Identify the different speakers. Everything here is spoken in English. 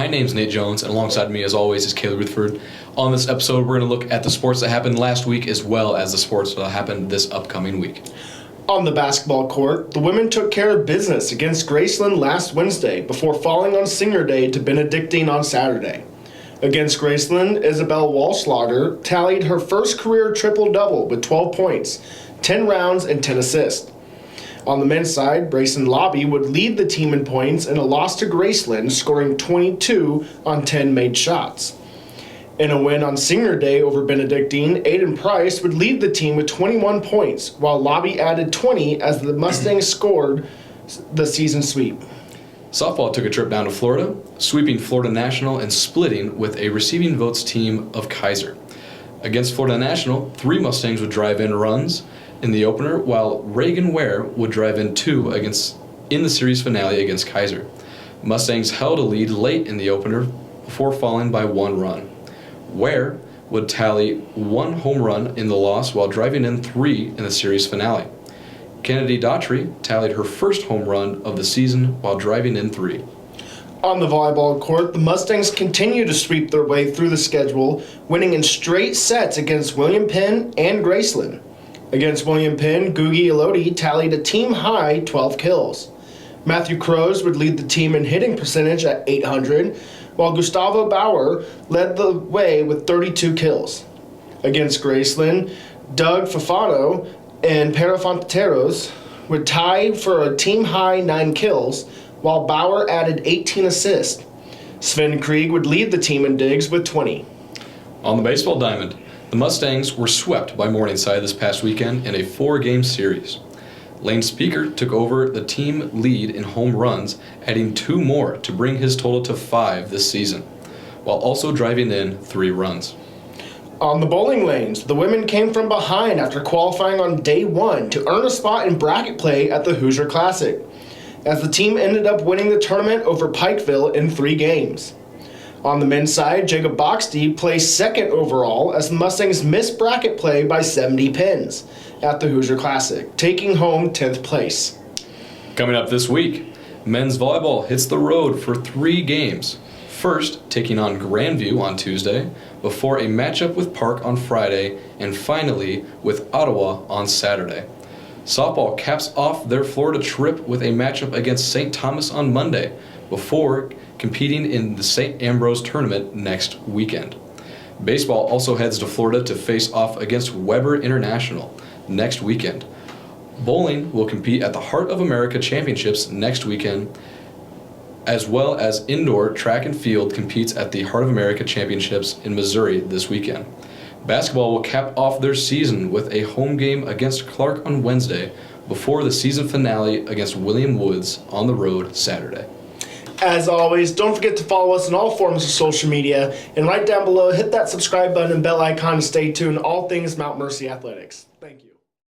Speaker 1: My name's Nate Jones, and alongside me, as always, is Kaylee Rutherford. On this episode, we're going to look at the sports that happened last week as well as the sports that happened this upcoming week.
Speaker 2: On the basketball court, the women took care of business against Graceland last Wednesday before falling on Senior Day to Benedictine on Saturday. Against Graceland, Isabel Walschlager tallied her first career triple-double with 12 points, 10 rounds, and 10 assists. On the men's side, Brayson Lobby would lead the team in points in a loss to Graceland, scoring 22 on 10 made shots. In a win on Senior Day over Benedictine, Aiden Price would lead the team with 21 points, while Lobby added 20 as the Mustangs scored the season sweep.
Speaker 1: Softball took a trip down to Florida, sweeping Florida National and splitting with a receiving votes team of Kaiser. Against Florida National, 3 Mustangs would drive in runs in the opener, while Reagan Ware would drive in 2 in the series finale against Kaiser. Mustangs held a lead late in the opener before falling by 1 run. Ware would tally 1 home run in the loss while driving in 3 in the series finale. Kennedy Daughtry tallied her first home run of the season while driving in 3.
Speaker 2: On the volleyball court, the Mustangs continue to sweep their way through the schedule, winning in straight sets against William Penn and Graceland. Against William Penn, Gugi Elodie tallied a team-high 12 kills. Matthew Crows would lead the team in hitting percentage at 800, while Gustavo Bauer led the way with 32 kills. Against Graceland, Doug Fafano and Pero Fonteros would tie for a team-high 9 kills, while Bauer added 18 assists. Sven Krieg would lead the team in digs with 20.
Speaker 1: On the baseball diamond, the Mustangs were swept by Morningside this past weekend in a 4-game series. Lane Speaker took over the team lead in home runs, adding 2 more to bring his total to 5 this season, while also driving in 3 runs.
Speaker 2: On the bowling lanes, the women came from behind after qualifying on day 1 to earn a spot in bracket play at the Hoosier Classic, as the team ended up winning the tournament over Pikeville in 3 games. On the men's side, Jacob Boxty placed 2nd overall as the Mustangs missed bracket play by 70 pins at the Hoosier Classic, taking home 10th place.
Speaker 1: Coming up this week, men's volleyball hits the road for 3 games. First, taking on Grandview on Tuesday, before a matchup with Park on Friday, and finally with Ottawa on Saturday. Softball caps off their Florida trip with a matchup against St. Thomas on Monday, before competing in the St. Ambrose tournament next weekend. Baseball also heads to Florida to face off against Weber International next weekend. Bowling will compete at the Heart of America Championships next weekend, as well as indoor track and field competes at the Heart of America Championships in Missouri this weekend. Basketball will cap off their season with a home game against Clark on Wednesday before the season finale against William Woods on the road Saturday.
Speaker 2: As always, don't forget to follow us on all forms of social media, and right down below, hit that subscribe button and bell icon to stay tuned to all things Mount Mercy Athletics. Thank you.